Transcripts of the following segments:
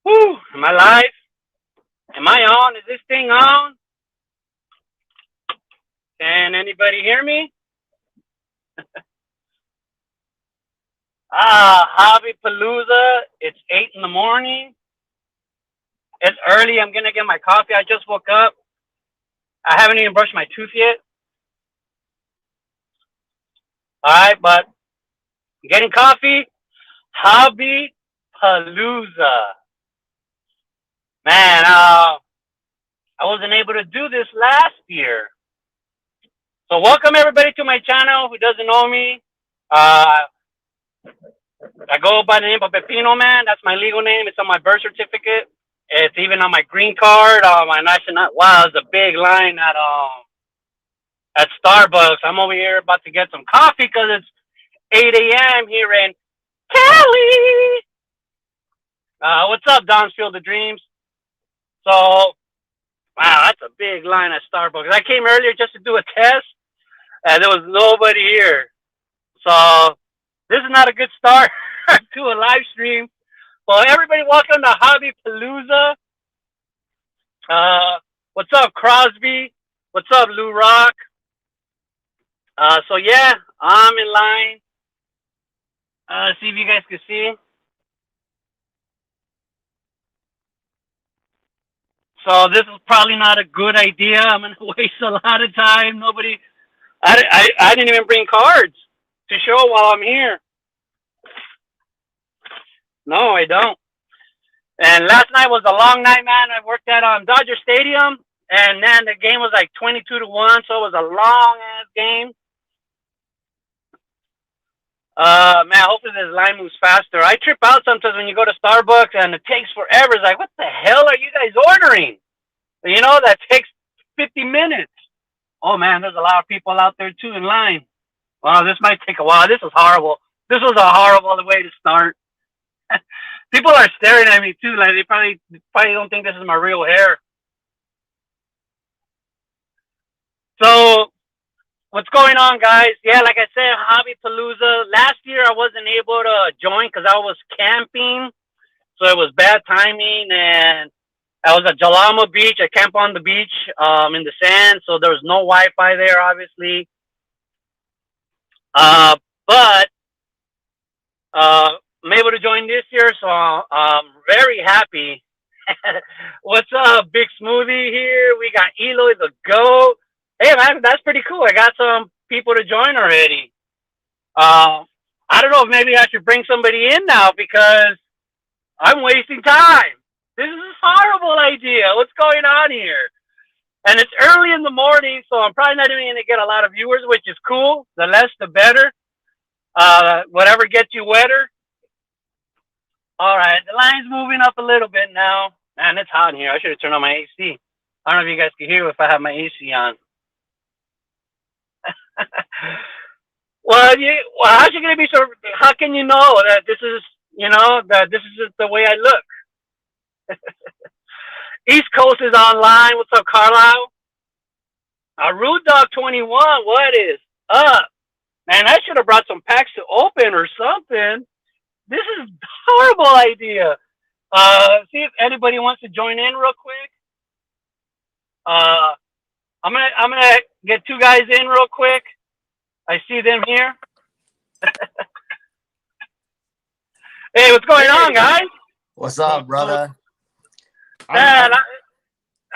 Whew, am I live? Am I on? Is this thing on? Can anybody hear me? HobbyPalooza. It's 8 in the morning. It's early. I'm going to get my coffee. I just woke up. I haven't even brushed my tooth yet. All right, but getting coffee. HobbyPalooza. Man, I wasn't able to do this last year. So welcome everybody to my channel who doesn't know me. I go by the name of Pepino Man. That's my legal name. It's on my birth certificate. It's even on my green card. My national. Wow, it's a big line at Starbucks. I'm over here about to get some coffee because it's 8 a.m. here in Cali. What's up, Don's Field of Dreams? So, wow, that's a big line at Starbucks. I came earlier just to do a test, and there was nobody here. So, this is not a good start to a live stream. Well, everybody, welcome to HobbyPalooza. What's up, Crosby? What's up, Lou Rock? So, yeah, I'm in line. See if you guys can see. So, this is probably not a good idea. I'm going to waste a lot of time. I didn't even bring cards to show while I'm here. No, I don't. And last night was a long night, man. I worked at Dodger Stadium, and then the game was like 22-1, so it was a long ass game. Man, hopefully this line moves faster. I trip out sometimes when you go to Starbucks and it takes forever. It's like, what the hell are you guys ordering? You know, that takes 50 minutes. Oh man, there's a lot of people out there too in line. Wow, this might take a while. This is horrible. This was a horrible way to start. People are staring at me too, like they probably don't think this is my real hair. So, what's going on, guys? Yeah, like I said, HobbyPalooza. Last year I wasn't able to join because I was camping, so it was bad timing, and I was at Jalama Beach. I camped on the beach, in the sand, so there was no Wi-Fi there, obviously. But I'm able to join this year, so I'm very happy. What's up, Big Smoothie here? We got Eloy the Goat. Hey, man, that's pretty cool. I got some people to join already. I don't know if maybe I should bring somebody in now because I'm wasting time. This is a horrible idea. What's going on here? And it's early in the morning, so I'm probably not even going to get a lot of viewers, which is cool. The less, the better. Whatever gets you wetter. All right, the line's moving up a little bit now. Man, it's hot in here. I should have turned on my AC. I don't know if you guys can hear if I have my AC on. Well, how's you gonna be so? How can you know that this is, that this is the way I look? East Coast is online. What's up, Carlisle? Rude Dog 21. What is up, man? I should have brought some packs to open or something. This is a horrible idea. See if anybody wants to join in real quick. I'm gonna get two guys in real quick. I see them here. Hey, what's going on, guys? What's up, brother? Man,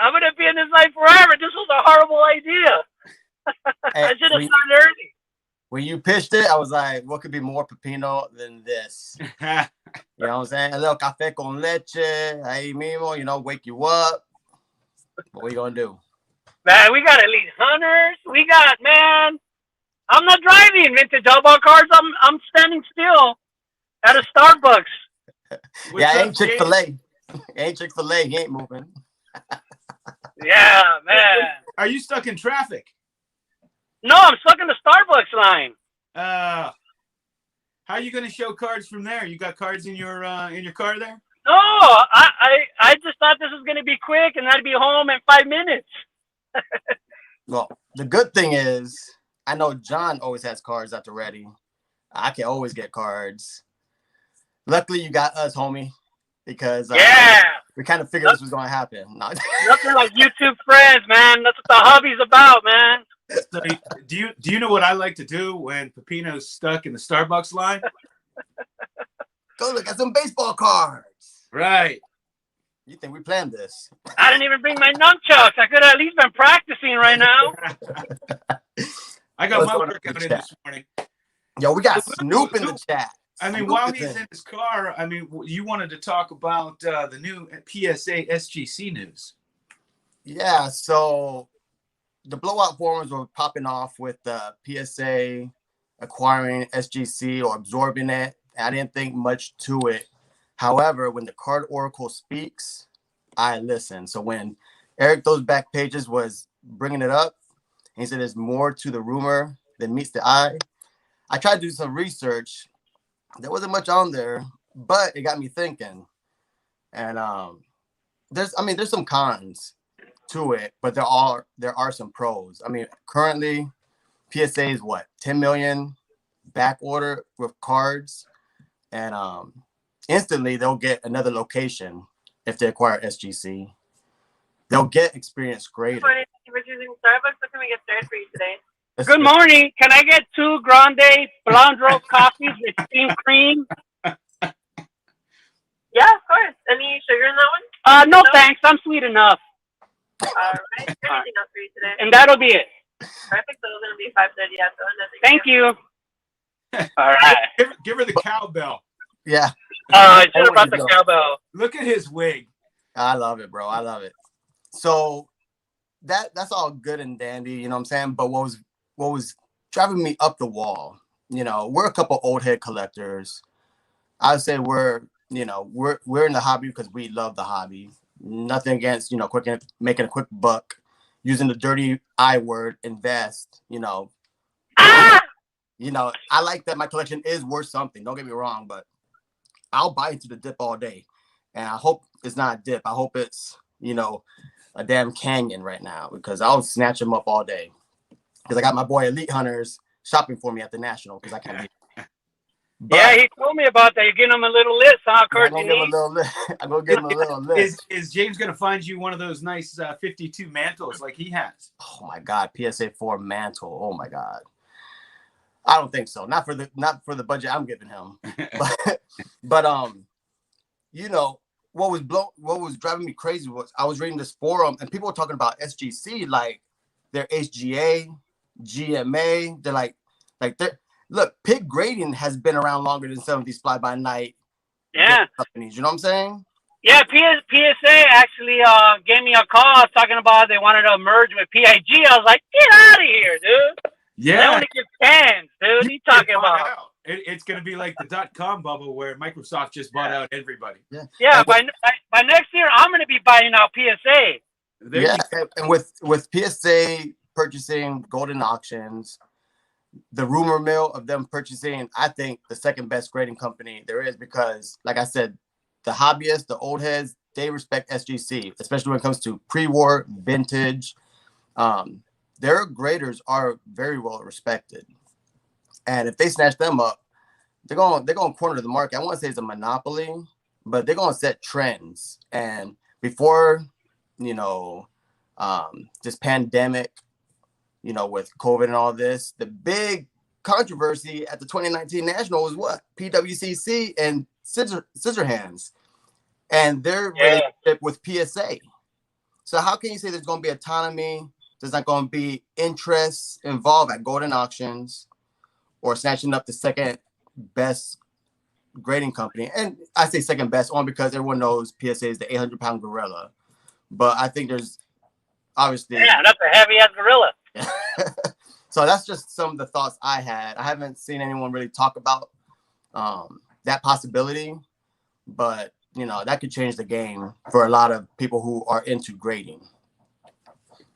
I'm gonna be in this life forever. This was a horrible idea. Hey, I should have started early. When you pitched it, I was like, what could be more pepino than this? You know what I'm saying? A little café con leche, ahí mismo, wake you up. What we gonna do? Man, we got elite hunters. We got, man. I'm not driving vintage Oddball cars. I'm standing still at a Starbucks. Yeah, ain't Chick-fil-A. Ain't Chick-fil-A. He ain't moving. Yeah, man. Are you stuck in traffic? No, I'm stuck in the Starbucks line. How are you going to show cards from there? You got cards in your car there? No, I just thought this was going to be quick and I'd be home in 5 minutes. Well, the good thing is, I know John always has cards at the ready. I can always get cards. Luckily, you got us, homie. because Yeah. we kind of figured this was going to happen. No. Nothing like YouTube friends, man. That's what the hobby's about, man. So do you know what I like to do when Pepino's stuck in the Starbucks line? Go look at some baseball cards. Right. You think we planned this? I didn't even bring my nunchucks. I could have at least been practicing right now. I got my workout in this morning. Yo, we got Snoop in the chat. I mean, while he's in his car, I mean, you wanted to talk about the new PSA SGC news. Yeah, so the blowout forums were popping off with PSA acquiring SGC or absorbing it. I didn't think much to it. However, when the card oracle speaks, I listen. So when Eric Those Back Pages was bringing it up, he said there's more to the rumor than meets the eye. I tried to do some research. There wasn't much on there, but it got me thinking. And there's some cons to it, but there are some pros. I mean, currently PSA is what, 10 million back order with cards, and instantly they'll get another location if they acquire SGC. They'll get experience greater. We're using Starbucks. What can we get started for you today? Good morning. Can I get 2 grande blonde roast coffees with steamed cream? Yeah, of course. Any sugar in that one? No, thanks. I'm sweet enough. All right. Anything else for you today? And that'll be it. Perfect. So it's gonna be 5:30. Yeah. So nothing. Thank you. All right. Give her the cowbell. Yeah. I should have brought the cowbell. Look at his wig. I love it, bro. I love it. So that's all good and dandy, you know what I'm saying? But what was driving me up the wall, you know, we're a couple old head collectors. I would say we're in the hobby because we love the hobby. Nothing against, you know, making a quick buck, using the dirty I word, invest, you know. You know, I like that my collection is worth something. Don't get me wrong, but I'll buy into the dip all day. And I hope it's not a dip. I hope it's, you know, a damn canyon right now, because I'll snatch them up all day. Because I got my boy Elite Hunters shopping for me at the National because I can't be. But yeah, he told me about that. You're getting him a little list, huh, Kurt? I'm gonna give him a little list. Is James gonna find you one of those nice 52 mantles like he has? Oh my God, PSA 4 mantle. Oh my God. I don't think so. Not for the budget I'm giving him. but you know, what was driving me crazy was I was reading this forum and people were talking about SGC like they're HGA, GMA. They're look, pig grading has been around longer than some of these fly-by-night companies. You know what I'm saying? Yeah, PSA actually gave me a call talking about they wanted to merge with PIG. I was like, get out of here, dude. Yeah. They want to get cans, dude. He's talking about. It's going to be like the .com bubble where Microsoft just bought out everybody. Yeah, by next year, I'm going to be buying out PSA. And with PSA purchasing Golden Auctions, the rumor mill of them purchasing, I think, the second best grading company there is, because, like I said, the hobbyists, the old heads, they respect SGC, especially when it comes to pre-war, vintage. Their graders are very well respected. And if they snatch them up, they're going to corner the market. I won't say it's a monopoly, but they're going to set trends. And before, you know, this pandemic, you know, with COVID and all this, the big controversy at the 2019 National was what? PWCC and Scissorhands and their relationship with PSA. So how can you say there's going to be autonomy? There's not going to be interests involved at Golden Auctions or snatching up the second best grading company. And I say second best only because everyone knows PSA is the 800-pound gorilla. But I think there's obviously... Yeah, that's a heavy-ass gorilla. So that's just some of the thoughts I had. I haven't seen anyone really talk about that possibility. But, you know, that could change the game for a lot of people who are into grading.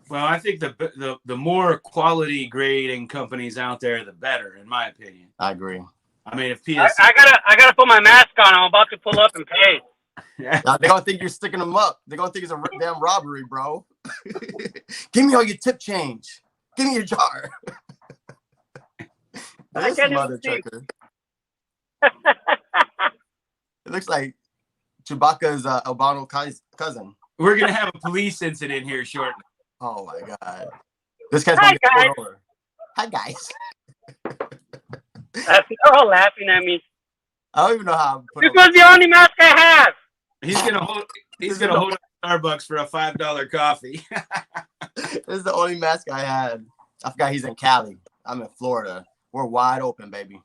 Well, I think the more quality grading companies out there, the better, in my opinion. I agree. I mean, if PSA... I gotta put my mask on. I'm about to pull up and pay. Yeah. Now, they're going to think you're sticking them up. They're going to think it's a damn robbery, bro. Give me all your tip change. Give me your jar. That's mother trucker. It looks like Chewbacca's albino cousin. We're gonna have a police incident here shortly. Oh my god. This guy's Hi, gonna get guys. pulled over. Hi guys. They're all laughing at me. I don't even know how. This was the only mask I have. He's gonna hold up Starbucks for a $5 coffee. This is the only mask I had. I forgot he's in Cali. I'm in Florida. We're wide open, baby.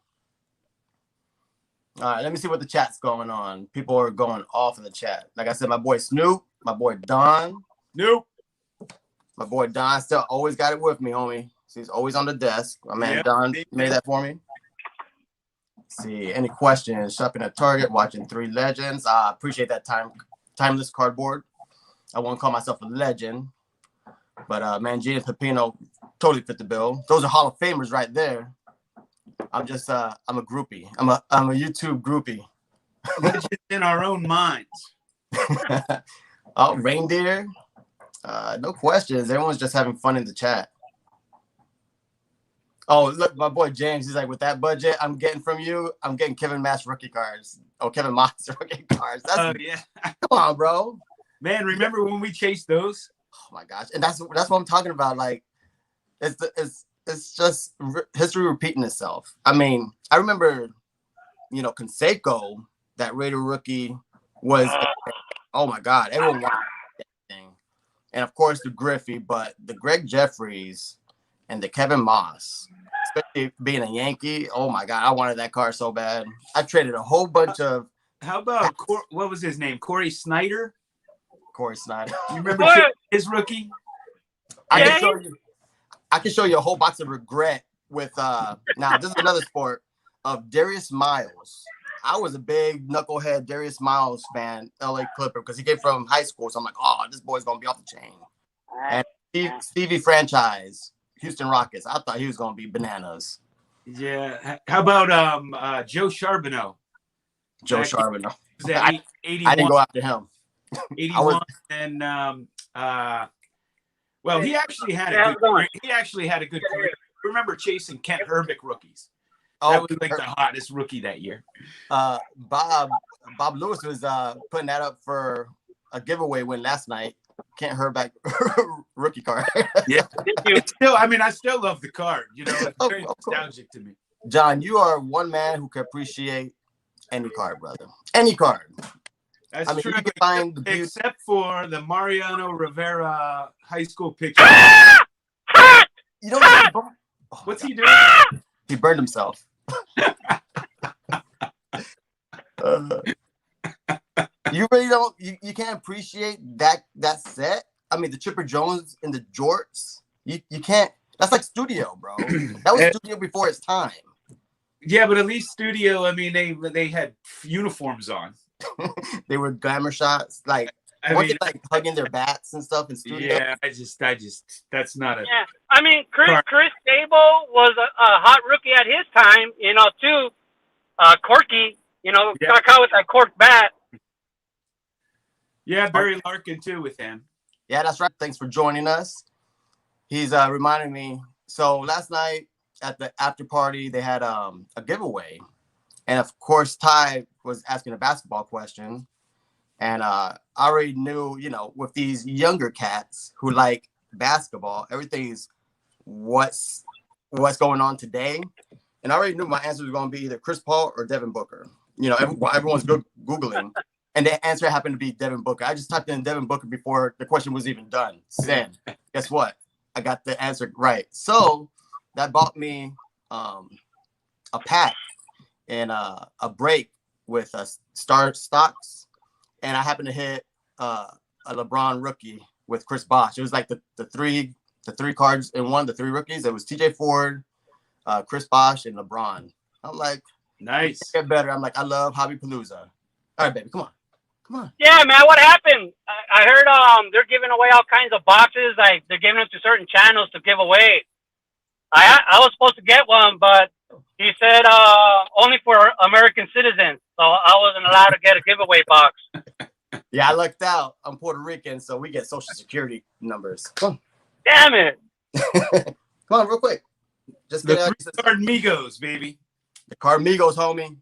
All right, let me see what the chat's going on. People are going off in the chat. Like I said, my boy Snoop, my boy Don. Nope. My boy Don still always got it with me, homie. So he's always on the desk. My man Don made that for me. Let's see, any questions? Shopping at Target, watching 3 Legends. I appreciate that timeless cardboard. I won't call myself a legend, but Mangini and Pepino totally fit the bill. Those are Hall of Famers right there. I'm just I'm a groupie. I'm a YouTube groupie. Legends in our own minds. Oh, reindeer. No questions. Everyone's just having fun in the chat. Oh, look, my boy James. He's like, with that budget I'm getting from you, I'm getting Kevin Mass rookie cards. Oh, Kevin Moss rookie cards. That's Yeah. Come on, bro. Man, remember when we chased those? Oh my gosh, and that's what I'm talking about. Like, it's just history repeating itself. I mean, I remember, Conseco, that Raider rookie was. Oh my God, everyone wanted that thing, and of course the Griffey, but the Greg Jeffries and the Kevin Moss, especially being a Yankee. Oh my God, I wanted that card so bad. I traded a whole bunch of. How about what was his name? Corey Snyder. Corey Snyder. You remember his rookie? I can show you a whole box of regret with now this is another sport of Darius Miles. I was a big knucklehead Darius Miles fan, LA Clipper, because he came from high school. So I'm like, oh, this boy's gonna be off the chain. And Stevie franchise, Houston Rockets. I thought he was gonna be bananas. Yeah. How about Joe Charbonneau? Joe Charbonneau. I didn't go after him. 81 and well, he actually had a good career. Remember chasing Kent Herbick rookies. That was like the hottest rookie that year. Bob Lewis was putting that up for a giveaway win last night. Kent Herbick rookie card. Yeah. It's still, I still love the card. It's very nostalgic to me. John, you are one man who can appreciate any card, brother. Any card. That's true. You can find the except for the Mariano Rivera high school picture. You don't What's he doing? He burned himself. You really don't. You can't appreciate that set. I mean, the Chipper Jones and the jorts. You can't. That's like studio, bro. That was studio before its time. Yeah, but at least studio. They had uniforms on. They were glamour shots, like they hugging their bats and stuff in studio. Yeah, I just that's not a. Yeah, Chris Sable was a hot rookie at his time, too. Corky, got caught with that cork bat. Yeah, Barry Larkin too with him. Yeah, that's right. Thanks for joining us. He's reminding me. So last night at the after party, they had a giveaway. And of course, Ty was asking a basketball question. And I already knew, with these younger cats who like basketball, everything's what's going on today. And I already knew my answer was going to be either Chris Paul or Devin Booker. Everyone's Googling. And the answer happened to be Devin Booker. I just typed in Devin Booker before the question was even done. Send. Guess what? I got the answer right. So that bought me a pack and a break with Star Stocks, and I happened to hit a LeBron rookie with Chris Bosh. It was like the three cards in one, the 3 rookies. It was TJ Ford, Chris Bosh, and LeBron. I'm like, nice. Get better. I'm like, I love HobbyPalooza. All right, baby, come on. Yeah, man, what happened? I heard they're giving away all kinds of boxes. Like they're giving them to certain channels to give away. I was supposed to get one, but he said only for American citizens, so I wasn't allowed to get a giveaway box. Yeah, I lucked out. I'm Puerto Rican, so we get Social Security numbers. Come on. Damn it! Come on, real quick. Just the get Card Migos, baby. The Carmigos, homie.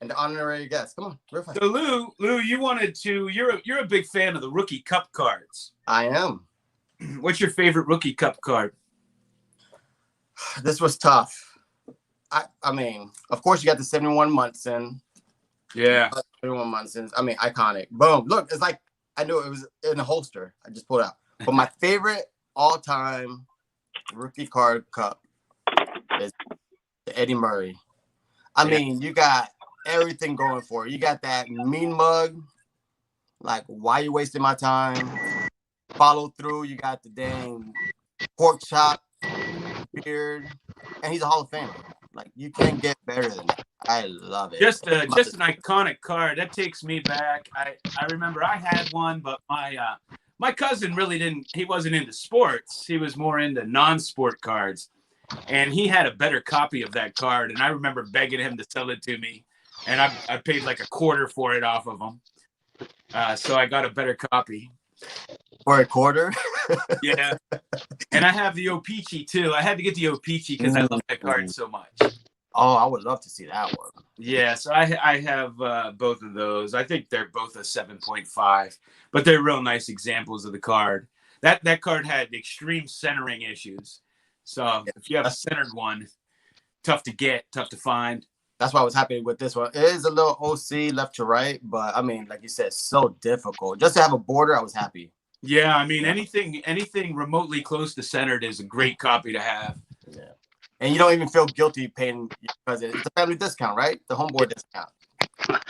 And the honorary guest. Come on, real fast. So Lou, you're a big fan of the Rookie Cup cards. I am. What's your favorite Rookie Cup card? This was tough. I mean, of course you got the 71 Munson. Yeah. 71 Munsons. I mean, iconic. Boom. Look, it's like I knew it was in a holster. I just pulled it out. But my favorite all-time rookie card cup is the Eddie Murray. I mean, you got everything going for it. You got that mean mug. Like, why you wasting my time? Follow through. You got the dang pork chop beard. And he's a Hall of Famer. Like, you can't get better than that. I love it. Just an iconic card. That takes me back. I remember I had one, but my cousin really didn't. He wasn't into sports. He was more into non-sport cards, and he had a better copy of that card. And I remember begging him to sell it to me, and I paid like $0.25 for it off of him. So I got a better copy. For $0.25? Yeah. And I have the O-Pee-Chee too. I had to get the O-Pee-Chee because I love that card so much. Oh, I would love to see that one. Yeah, so I have both of those. I think they're both a 7.5, but they're real nice examples of the card. That card had extreme centering issues. So if you have a centered one, tough to get, tough to find. That's why I was happy with this one. It is a little OC left to right, but I mean, like you said, so difficult. Just to have a border, I was happy. Yeah, I mean, anything remotely close to centered is a great copy to have. Yeah. And you don't even feel guilty paying because it's a family discount, right? The homeboy discount.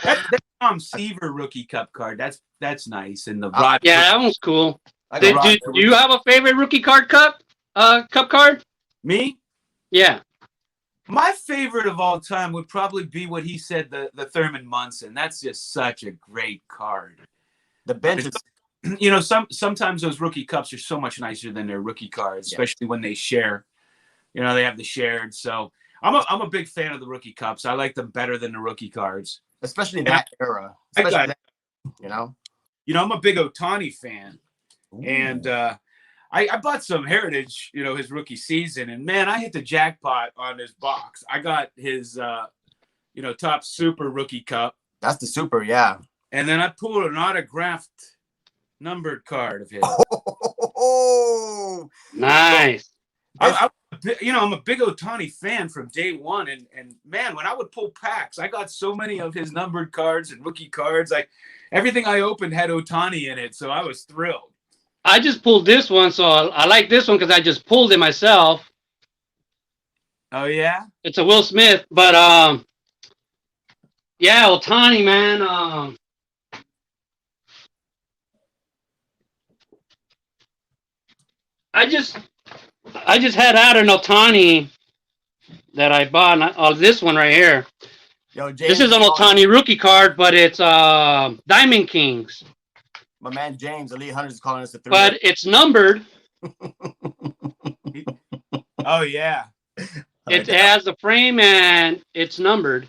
That's Tom Seaver rookie cup card. That's nice. And the yeah, that one's cool. Do Do you have a favorite rookie card cup card? Me? Yeah. My favorite of all time would probably be what he said, the Thurman Munson. That's just such a great card. The bench is, you know, sometimes those rookie cups are so much nicer than their rookie cards, especially when they share. You know, they have the shared. So I'm a big fan of the rookie cups. I like them better than the rookie cards. especially that era. I got That, you know, I'm a big Ohtani fan. Ooh. And I bought some Heritage, his rookie season, and man, I hit the jackpot on this box. I got his, top super rookie cup. That's the super, yeah. And then I pulled an autographed numbered card of his. Oh, nice. I'm a big Ohtani fan from day one. And man, when I would pull packs, I got so many of his numbered cards and rookie cards. Everything I opened had Ohtani in it. So I was thrilled. I just pulled this one, so I like this one because I just pulled it myself. Oh yeah, it's a Will Smith, but yeah, Ohtani, man. I just had out an Ohtani that I bought. This one right here. Yo, James, this is an Ohtani rookie card, but it's Diamond Kings. My man James, Elite Hunters, is calling us a 3. But it's numbered. Oh yeah. It has the frame and it's numbered.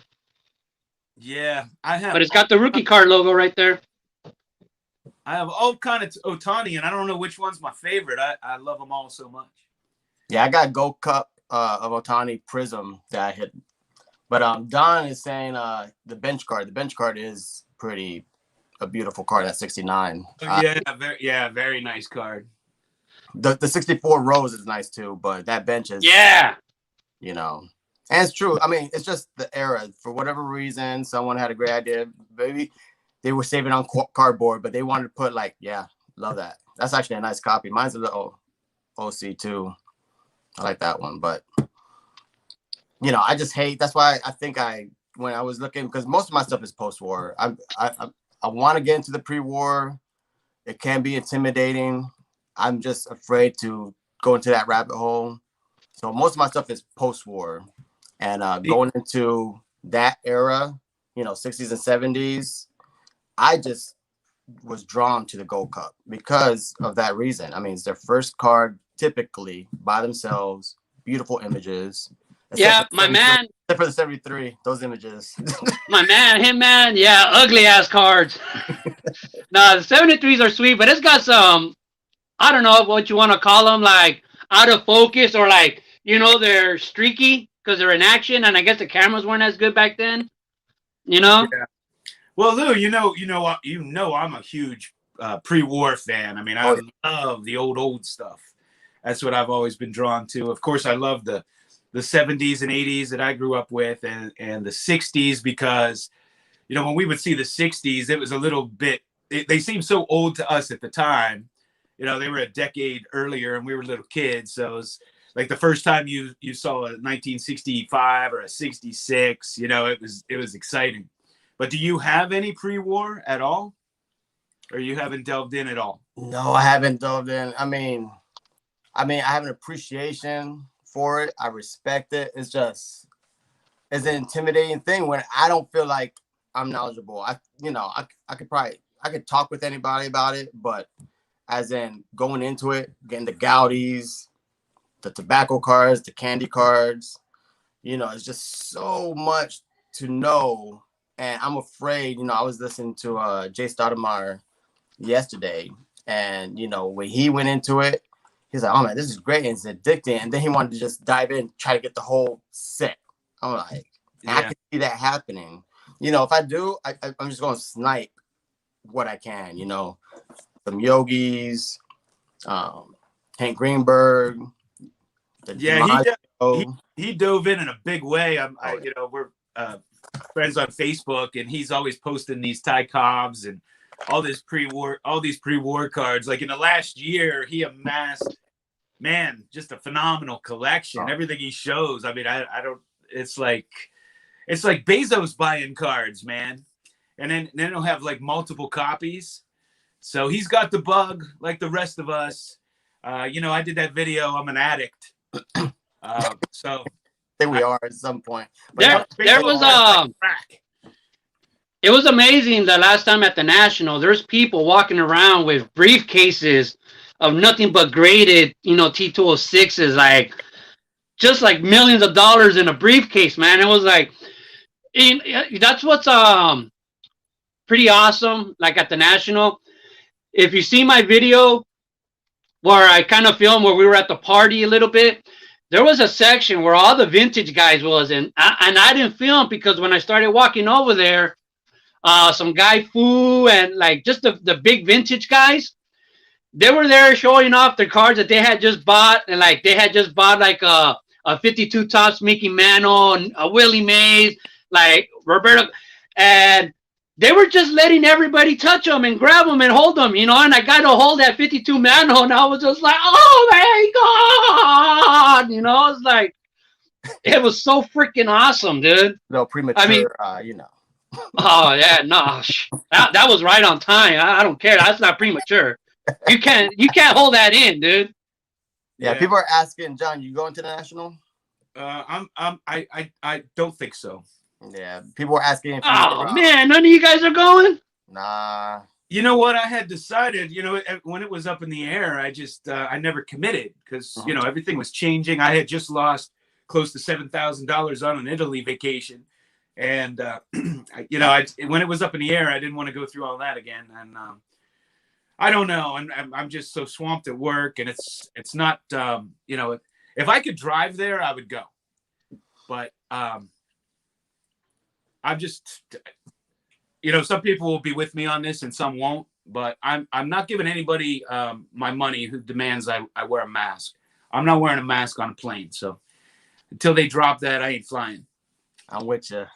Yeah, I have. But it's got the rookie card logo right there. I have all kind of Ohtani, and I don't know which one's my favorite. I love them all so much. Yeah, I got Gold Cup of Ohtani Prism that I hit. But Don is saying the bench card. The bench card is a beautiful card at 69. Very nice card. The 64 Rose is nice too, but that bench is and it's true. I mean, it's just the era. For whatever reason, someone had a great idea. Maybe they were saving on cardboard, but they wanted to put love that. That's actually a nice copy. Mine's a little OC too. I like that one, but I just hate. That's why I think when I was looking, because most of my stuff is post-war. I want to get into the pre-war. It can be intimidating. I'm just afraid to go into that rabbit hole. So most of my stuff is post-war, and going into that era, 60s and 70s, I just was drawn to the Gold Cup because of that reason. I mean, it's their first card, typically by themselves, beautiful images. Yeah, my man. Except for the 73, those images. him, yeah, ugly ass cards. No, the 73s are sweet, but it's got some, I don't know what you want to call them, like out of focus or they're streaky because they're in action, and I guess the cameras weren't as good back then. You know? Yeah. Well, Lou, I'm a huge pre-war fan. I mean, I love the old stuff. That's what I've always been drawn to. Of course, I love the 70s and 80s that I grew up with, and the 60s, because when we would see the 60s, it was a little bit. They seemed so old to us at the time. They were a decade earlier, and we were little kids. So it was like the first time you saw a 1965 or a 66. It was exciting. But do you have any pre-war at all, or you haven't delved in at all? No, I haven't delved in. I mean, I have an appreciation for it. I respect it. It's an intimidating thing when I don't feel like I'm knowledgeable. I could talk with anybody about it, but as in going into it, getting the Goudies, the tobacco cards, the candy cards, it's just so much to know. And I'm afraid, I was listening to Jay Stoudemire yesterday, and when he went into it, he's like, "Oh man, this is great, and it's addicting." And then he wanted to just dive in, try to get the whole set. I'm like, I can see that happening. If I do, I'm just gonna snipe what I can. Some Yogis, Hank Greenberg. He dove in a big way. We're friends on Facebook, and he's always posting these Ty Cobbs and all these pre-war cards. Like in the last year, he amassed, man, just a phenomenal collection. Oh. Everything he shows. I mean, I don't. It's like Bezos buying cards, man. And then he'll have like multiple copies. So he's got the bug like the rest of us. I did that video. I'm an addict. So I think we are at some point. There was it was amazing the last time at the National. There's people walking around with briefcases of nothing but graded, T206s, like just like millions of dollars in a briefcase, man. It was like, that's what's pretty awesome. Like at the National, if you see my video where I kind of filmed where we were at the party a little bit, there was a section where all the vintage guys was in, and I didn't film because when I started walking over there, some guy Fu and like just the big vintage guys, they were there showing off their cards that they had just bought, and like they had just bought like a 52 Topps Mickey Mantle and a Willie Mays, like Roberto, and they were just letting everybody touch them and grab them and hold them, and I got to hold that 52 Mantle, and I was just like, oh my God, it's like, it was so freaking awesome, dude. No premature, I mean, oh yeah, no, that was right on time. I don't care. That's not premature. You can't hold that in, dude. Yeah, people are asking, John, you going to the National? I don't think so. Yeah, people are asking if man, none of you guys are going? Nah. You know what? I had decided, when it was up in the air, I never committed because, everything was changing. I had just lost close to $7,000 on an Italy vacation. And, when it was up in the air, I didn't want to go through all that again. And I don't know. I'm just so swamped at work, and it's not, if I could drive there, I would go. But I'm just, some people will be with me on this and some won't, but I'm not giving anybody my money who demands I wear a mask. I'm not wearing a mask on a plane. So until they drop that, I ain't flying. I'm with you.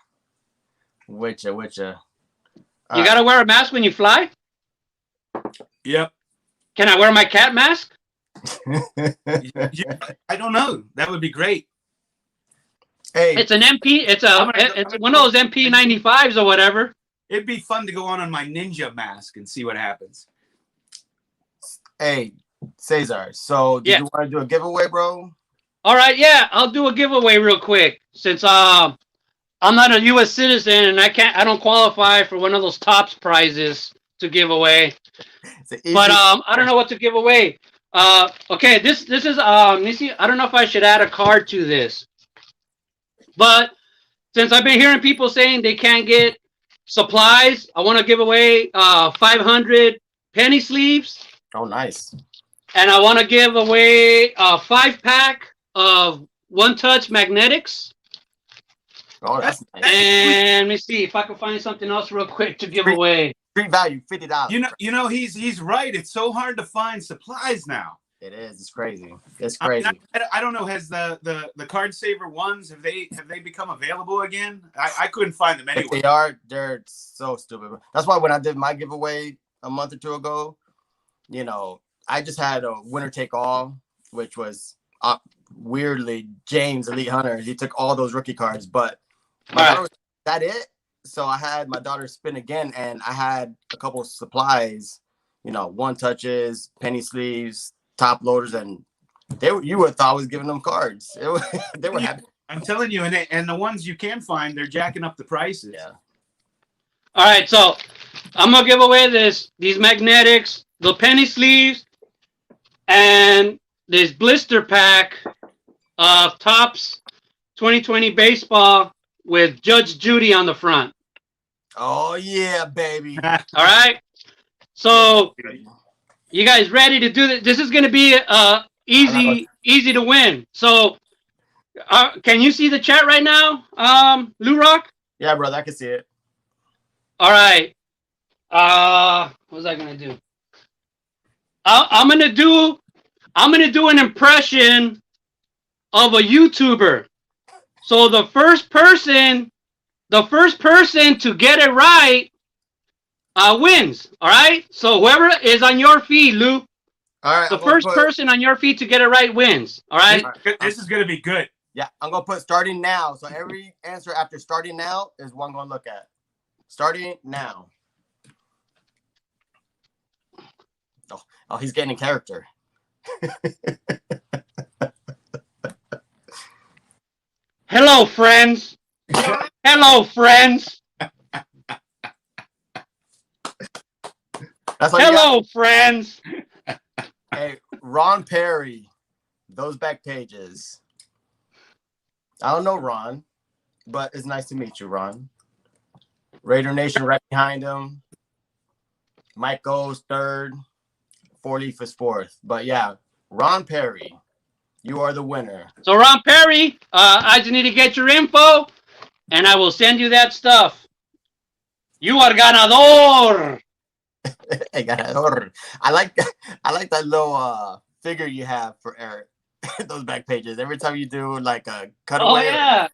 With you. You got to wear a mask when you fly? Yep. Can I wear my cat mask? I don't know. That would be great. Hey, it's an MP. It's one of those MP95s or whatever. It'd be fun to go on my ninja mask and see what happens. Hey, Cesar. So, do you want to do a giveaway, bro? All right, yeah, I'll do a giveaway real quick since I'm not a U.S. citizen and I don't qualify for one of those Topps prizes to give away. But I don't know what to give away. Okay, this is let me see. I don't know if I should add a card to this. But since I've been hearing people saying they can't get supplies, I want to give away 500 penny sleeves. Oh, nice. And I want to give away a 5-pack of One Touch Magnetics. Oh, that's nice. And let me see if I can find something else real quick to give away. Street value, $50. You know, he's right. It's so hard to find supplies now. It is. It's crazy. It's crazy. I don't know. Has the card saver ones have they become available again? I couldn't find them anywhere. If they are, they're so stupid. That's why when I did my giveaway a month or two ago, you know, I just had a winner take all, which was weirdly James Elite Hunter. He took all those rookie cards, but that it. So I had my daughter spin again, and I had a couple of supplies, you know, one touches, penny sleeves, top loaders, and you would have thought I was giving them cards. They were happy. I'm telling you, and the ones you can find, they're jacking up the prices. Yeah. All right, so I'm gonna give away these magnetics, the penny sleeves, and this blister pack of Topps 2020 baseball with Judge Judy on the front. Oh yeah, baby. All right. So you guys ready to do this? This is gonna be easy to win. So can you see the chat right now, Lou Rock? Yeah, brother, I can see it. All right. What was I gonna do? I'm gonna do an impression of a YouTuber. So the first person to get it right wins. All right. So whoever is on your feed, Lou. All right. The first person on your feed to get it right wins. All right. This is gonna be good. Yeah, I'm gonna put starting now. So every answer after starting now is one gonna look at. Starting now. Oh, he's getting in character. Hello, friends. Hello, friends. That's all Hello, friends. Hey, Ron Perry, those back pages. I don't know Ron, but it's nice to meet you, Ron. Raider Nation right behind him. Mike goes third. 4-Leaf is fourth. But yeah, Ron Perry, you are the winner. So Ron Perry, I just need to get your info, and I will send you that stuff. You are ganador. Hey, ganador. I like that little figure you have for Eric. Those back pages. Every time you do like a cutaway. Oh yeah.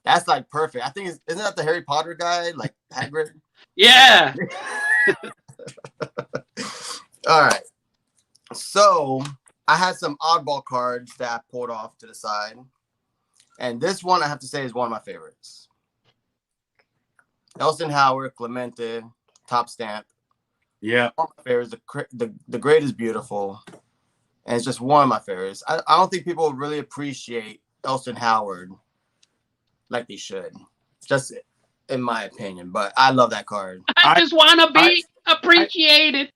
That's like perfect. I think isn't that the Harry Potter guy, like Hagrid? Yeah. All right. So I had some oddball cards that I pulled off to the side. And this one I have to say is one of my favorites. Elston Howard, Clemente, top stamp. Yeah. One of my favorites. The grade is beautiful. And it's just one of my favorites. I don't think people really appreciate Elston Howard like they should. Just in my opinion. But I love that card. I just want to be appreciated.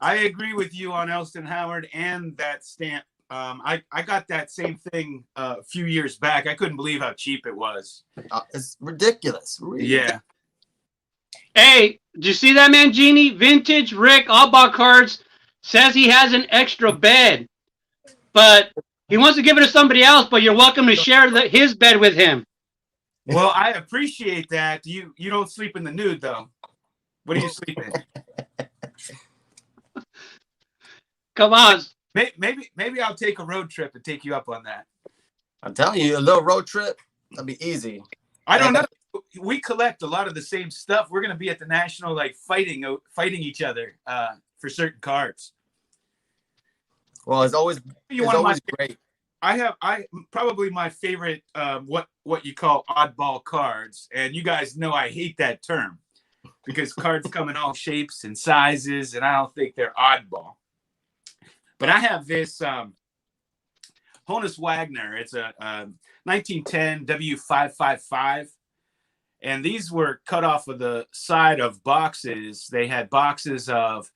I agree with you on Elston Howard and that stamp. I got that same thing a few years back. I couldn't believe how cheap it was. It's ridiculous. Yeah. Hey, did you see that, man? Genie, vintage Rick Oddball cards, says he has an extra bed, but he wants to give it to somebody else, but you're welcome to share his bed with him. Well, I appreciate that. You don't sleep in the nude, though. What do you sleep in? Come on. Maybe I'll take a road trip and take you up on that. I'm telling you, a little road trip, that'd be easy. I don't know. We collect a lot of the same stuff. We're going to be at the National, like fighting each other for certain cards. Well, it's always great. I probably my favorite what you call oddball cards, and you guys know I hate that term because cards come in all shapes and sizes, and I don't think they're oddball. But I have this Honus Wagner. It's a 1910 W555. And these were cut off of the side of boxes. They had boxes of,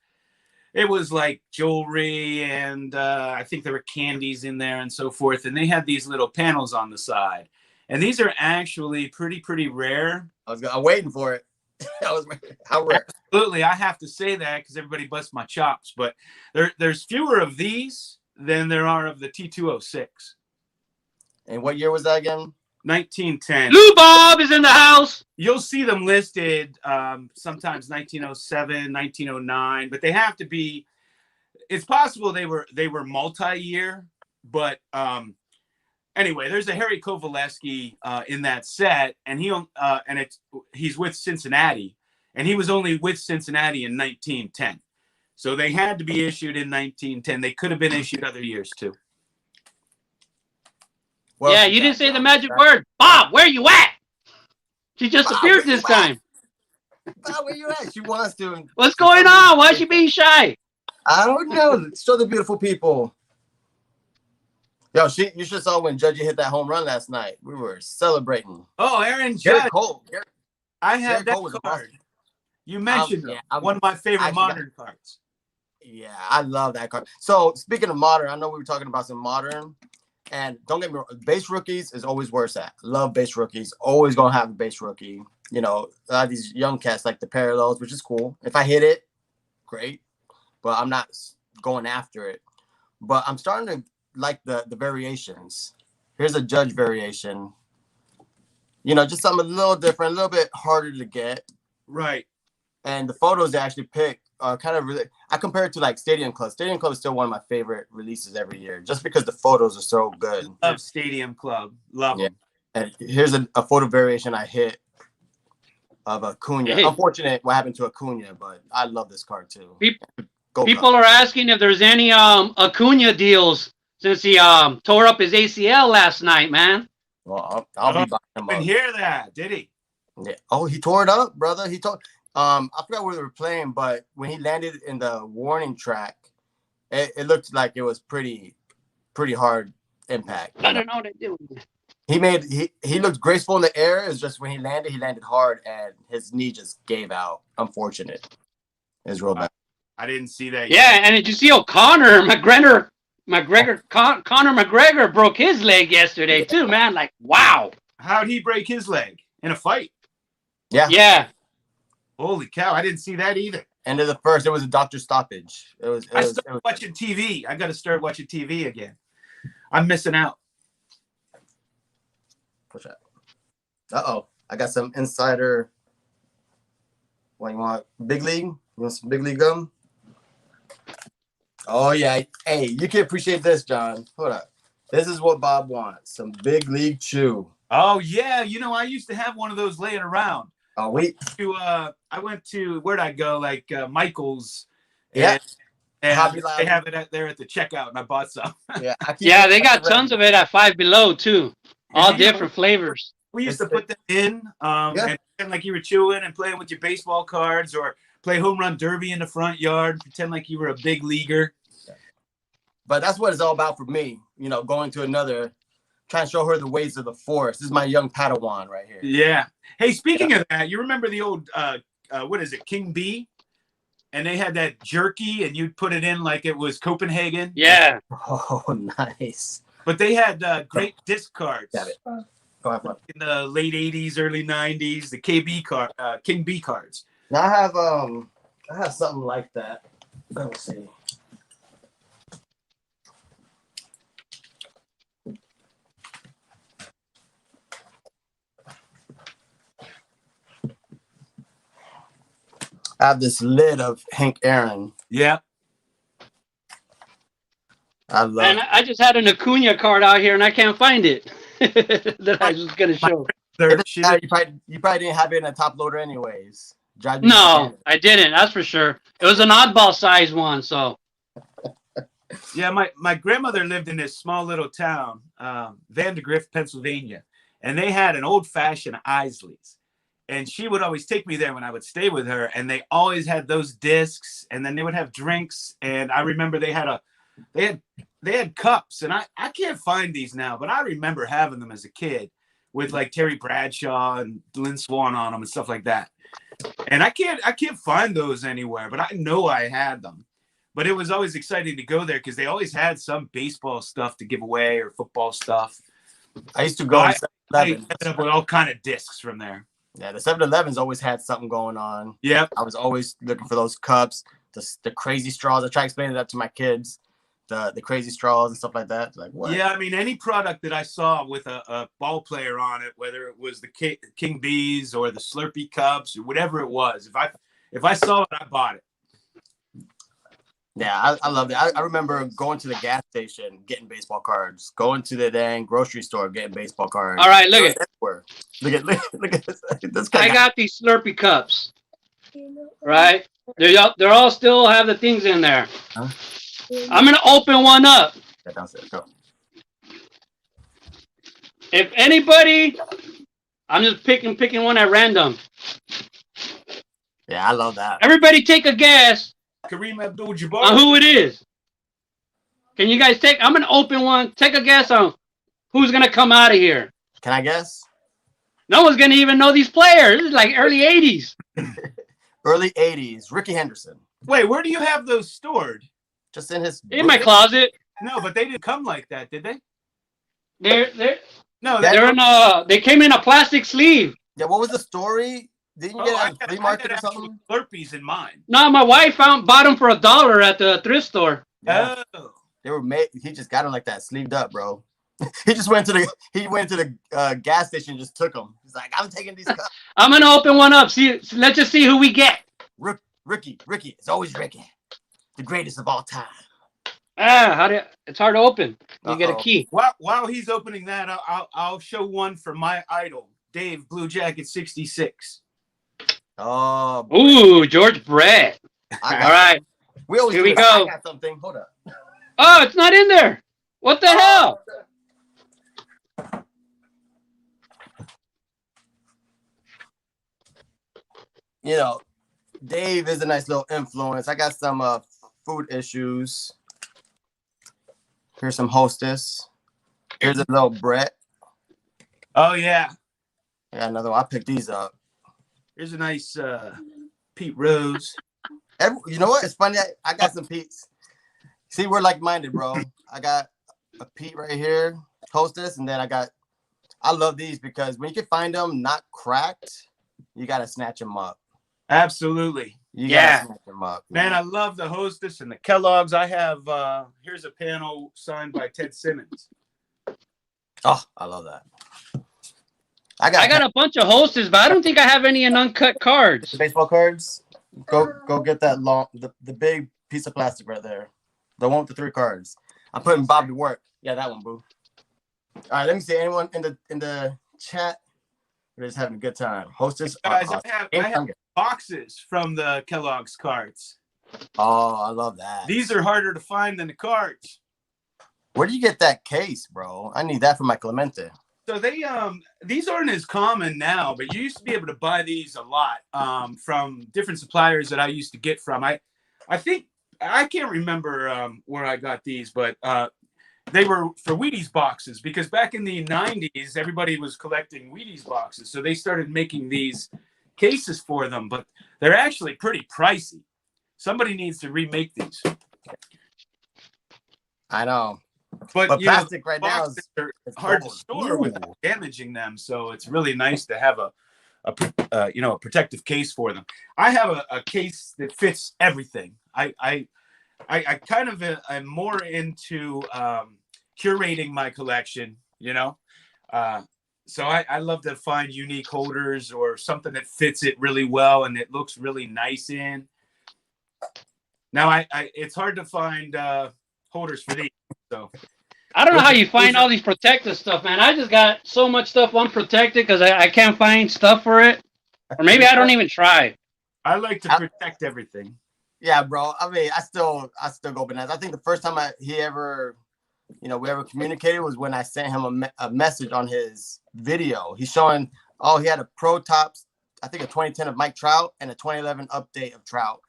it was like jewelry and I think there were candies in there and so forth. And they had these little panels on the side. And these are actually pretty rare. I'm waiting for it. How rare? Absolutely. I have to say that because everybody busts my chops. But there's fewer of these than there are of the T206. And what year was that again? 1910. Lou Bob is in the house. You'll see them listed sometimes 1907, 1909, but they have to be. It's possible they were multi-year, but anyway, there's a Harry Kovaleski in that set, and he's with Cincinnati, and he was only with Cincinnati in 1910, so they had to be issued in 1910. They could have been issued other years too. Yeah, you didn't say the magic word. Bob, where you at? She just appeared this time. Bob, where you at? She wants to. What's going on? Why is she being shy? I don't know. Show the beautiful people. Yo, you should saw when Judgy hit that home run last night. We were celebrating. Oh, Aaron Judge. Cole. I had that Cole card. You mentioned one of my favorite modern cards. Yeah, I love that card. So speaking of modern, I know we were talking about some modern. And don't get me wrong, base rookies is always where it's at. Love base rookies. Always gonna have a base rookie. You know, a lot of these young cats like the parallels, which is cool. If I hit it, great. But I'm not going after it. But I'm starting to like the variations. Here's a Judge variation. You know, just something a little different, a little bit harder to get. Right. And the photos they actually pick are kind of really. I compare it to like Stadium Club. Stadium Club is still one of my favorite releases every year, just because the photos are so good. Love Stadium Club. Love them. And here's a photo variation I hit of Acuna. Hey. Unfortunate what happened to Acuna, but I love this card too. People are asking if there's any Acuna deals since he tore up his ACL last night, man. Well, I'll be buying him up. Didn't hear that, did he? Yeah. Oh, he tore it up, brother. He tore. I forgot where they were playing, but when he landed in the warning track, it looked like it was pretty hard impact. I don't know what to do. He looked graceful in the air. It's just when he landed hard, and his knee just gave out. Unfortunate. It's real bad. I didn't see that Yeah, yet. and did you see Connor McGregor broke his leg yesterday too, man? Like, wow. How'd he break his leg? In a fight? Yeah. Holy cow, I didn't see that either. End of the first, it was a doctor stoppage. I started watching TV. I got to start watching TV again. I'm missing out. Push that. Uh-oh. I got some insider. What you want? Big League? You want some Big League gum? Oh, yeah. Hey, you can appreciate this, John. Hold up. This is what Bob wants. Some Big League Chew. Oh, yeah. You know, I used to have one of those laying around. Oh, wait. I went to, where'd I go? Like Michael's. Yeah. And they have it there at the checkout, and I bought some. Yeah, they got tons of it at Five Below, too. All different flavors. We used to put them in and pretend like you were chewing and playing with your baseball cards, or play home run derby in the front yard, pretend like you were a big leaguer. But that's what it's all about for me. You know, going to another, trying to show her the ways of the forest. This is my young Padawan right here. Yeah. Hey, speaking of that, you remember the old, what is it, King B? And they had that jerky, and you'd put it in like it was Copenhagen. Yeah. Oh, nice. But they had great disc cards. Got it. Go ahead. In the late 80s, early 90s, the KB card, King B cards. Now I have something like that. Let me see. I have this lid of Hank Aaron. Yeah. I love And I just had an Acuna card out here, and I can't find it. That I was going to show. You probably didn't have it in a top loader anyways. No, I didn't. That's for sure. It was an oddball size one, so. Yeah, my grandmother lived in this small little town, Vandergrift, Pennsylvania, and they had an old-fashioned Isley's. And she would always take me there when I would stay with her, and they always had those discs, and then they would have drinks. And I remember they had cups, and I can't find these now, but I remember having them as a kid with like Terry Bradshaw and Lynn Swan on them and stuff like that. And I can't find those anywhere, but I know I had them. But it was always exciting to go there because they always had some baseball stuff to give away or football stuff. I used to go to 7-Eleven. I ended up with all kind of discs from there. Yeah, the 7-Elevens always had something going on. Yep. I was always looking for those cups, the crazy straws. I try explaining that to my kids. the crazy straws and stuff like that. Like what? Yeah, I mean, any product that I saw with a ball player on it, whether it was the King Bees or the Slurpee cups or whatever it was, if I saw it, I bought it. Yeah, I love it. I remember going to the gas station getting baseball cards, going to the dang grocery store getting baseball cards. All right, look at this guy. I got these Slurpee cups. Right? They're all still have the things in there. Huh? I'm gonna open one up. Yeah, downstairs. Go. If anybody, I'm just picking one at random. Yeah, I love that. Everybody take a guess Kareem Abdul-Jabbar. on who it is. Can you guys I'm gonna open one. Take a guess on who's gonna come out of here. Can I guess? No one's gonna even know these players. This is like early 80s. Early 80s. Ricky Henderson. Wait, where do you have those stored? Just in his In my closet. No, but they didn't come like that, did they? They're No, they're in they came in a plastic sleeve. Yeah, what was the story? Didn't you get a flea market or something? Slurpees in mine. No, my wife bought them for $1 at the thrift store. Yeah. Oh. They were made. He just got them like that, sleeved up, bro. He went to the gas station and just took them. He's like, I'm taking these cups. I'm gonna open one up. Let's just see who we get. Ricky. It's always Ricky, the greatest of all time. It's hard to open. You get a key. While he's opening that, I'll show one for my idol, Dave Blue Jacket 66. Oh, boy. Ooh, George Brett. All right. Here we go. I got something. Hold up. Oh, it's not in there. What the hell? You know, Dave is a nice little influence. I got some food issues. Here's some Hostess. Here's a little Brett. Oh, yeah. I got another one. I picked these up. Here's a nice Pete Rose. You know what? It's funny. I got some Pete's. See, we're like-minded, bro. I got a Pete right here, Hostess, and then I love these because when you can find them not cracked, you got to snatch them up. Absolutely. You got to snatch them up. Man, I love the Hostess and the Kellogg's. I have, here's a panel signed by Ted Simmons. Oh, I love that. I got a bunch of Hostess, but I don't think I have any in uncut cards. The baseball cards. Go get that the big piece of plastic right there. The one with the 3 cards. I'm putting Bob to work. Yeah, that one, boo. All right, let me see. Anyone in the chat? We're just having a good time. Hostess. Guys, awesome. I have boxes from the Kellogg's cards. Oh, I love that. These are harder to find than the cards. Where do you get that case, bro? I need that for my Clemente. So these aren't as common now, but you used to be able to buy these a lot from different suppliers that I used to get from. I think I can't remember where I got these, but they were for Wheaties boxes because back in the 90s, everybody was collecting Wheaties boxes. So they started making these cases for them, but they're actually pretty pricey. Somebody needs to remake these. I know. But plastic right now is hard to store without damaging them. So it's really nice to have a protective case for them. I have a case that fits everything. I kind of am more into curating my collection, so I love to find unique holders or something that fits it really well and it looks really nice in. Now it's hard to find holders for these. So I don't know how you find all these protective stuff, man. I just got so much stuff unprotected because I can't find stuff for it. Or maybe I don't even try. I like to protect everything. Yeah, bro. I mean, I still go bananas. I think the first time we ever communicated was when I sent him a message on his video. He's showing, he had a Pro Tops, I think a 2010 of Mike Trout and a 2011 update of Trout.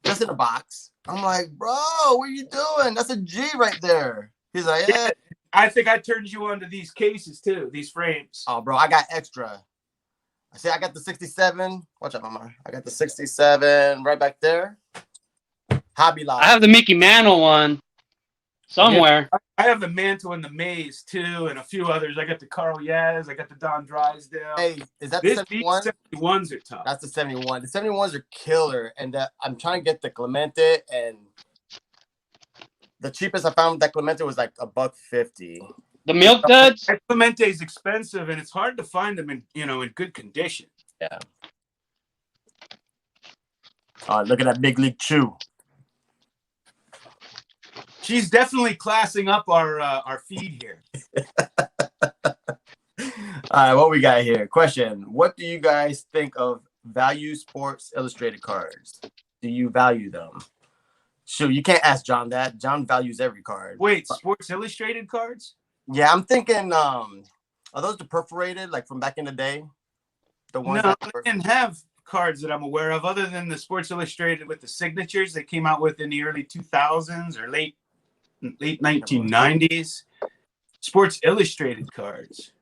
Just in a box. I'm like, bro, what are you doing? That's a G right there. He's like, yeah. I think I turned you onto these cases too, these frames. Oh, bro, I got extra. I got the 67. Watch out, mama. I got the 67 right back there. Hobby Lobby. I have the Mickey Mantle one somewhere. Yeah, I have the Mantle and the Maze too, and a few others. I got the Carl Yaz. I got the Don Drysdale. Hey, is that the 71? These 71s are tough. That's the 71. The 71s are killer, and I'm trying to get the Clemente and The cheapest I found with that Clemente was like $1.50. The milk duds. That Clemente is expensive, and it's hard to find them in in good condition. Yeah. Look at that Big League Chew. She's definitely classing up our feed here. All right, what we got here? Question: what do you guys think of value Sports Illustrated cards? Do you value them? Shoot, you can't ask John that. John values every card. Wait, Sports Illustrated cards? Yeah, I'm thinking. Are those the perforated, like from back in the day? The ones. No, I didn't have cards that I'm aware of, other than the Sports Illustrated with the signatures that came out with in the early 2000s or late 1990s. Sports Illustrated cards.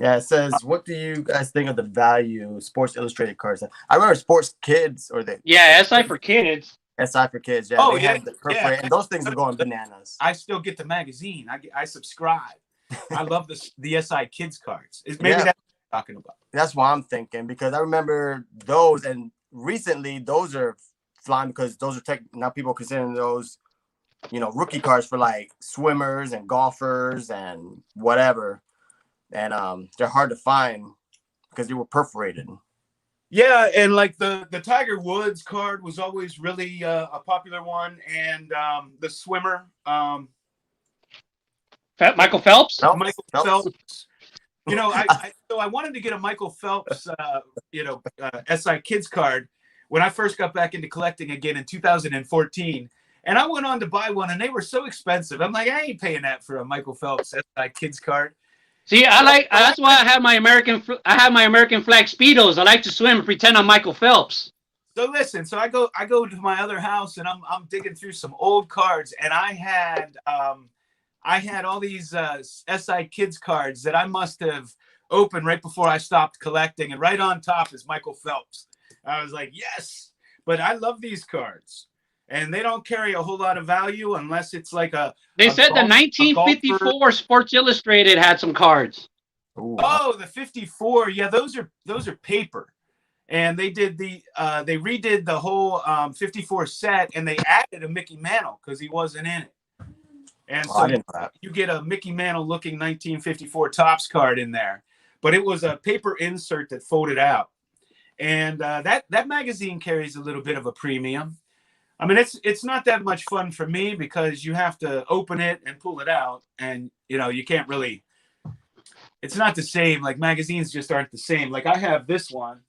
Yeah, it says, what do you guys think of the value Sports Illustrated cards? I remember Sports Kids or the SI for kids. SI for Kids. Yeah, Oh, they had the perforated, and those things are going bananas. I still get the magazine. I subscribe. I love the SI Kids cards. Maybe Yeah. that's what I'm talking about. That's what I'm thinking, because I remember those, and recently those are flying because those are now people considering those, rookie cards for like swimmers and golfers and whatever. And they're hard to find because they were perforated. Yeah, and like the Tiger Woods card was always really a popular one, and the swimmer, Michael Phelps. Michael Phelps. I wanted to get a Michael Phelps, SI Kids card when I first got back into collecting again in 2014, and I went on to buy one, and they were so expensive. I'm like, I ain't paying that for a Michael Phelps SI Kids card. See, that's why I have my American flag Speedos. I like to swim and pretend I'm Michael Phelps. So listen, I go to my other house, and I'm digging through some old cards, and I had all these SI Kids cards that I must have opened right before I stopped collecting, and right on top is Michael Phelps. I was like, yes, but I love these cards, and they don't carry a whole lot of value unless it's like They said the 1954 Sports Illustrated had some cards. Ooh. Oh, the 54. Yeah, those are paper. And they redid the whole 54 set, and they added a Mickey Mantle because he wasn't in it. And so you get a Mickey Mantle looking 1954 Topps card in there, but it was a paper insert that folded out. And that magazine carries a little bit of a premium. I mean, it's not that much fun for me because you have to open it and pull it out, and you can't really. It's not the same. Like magazines just aren't the same. Like I have this one.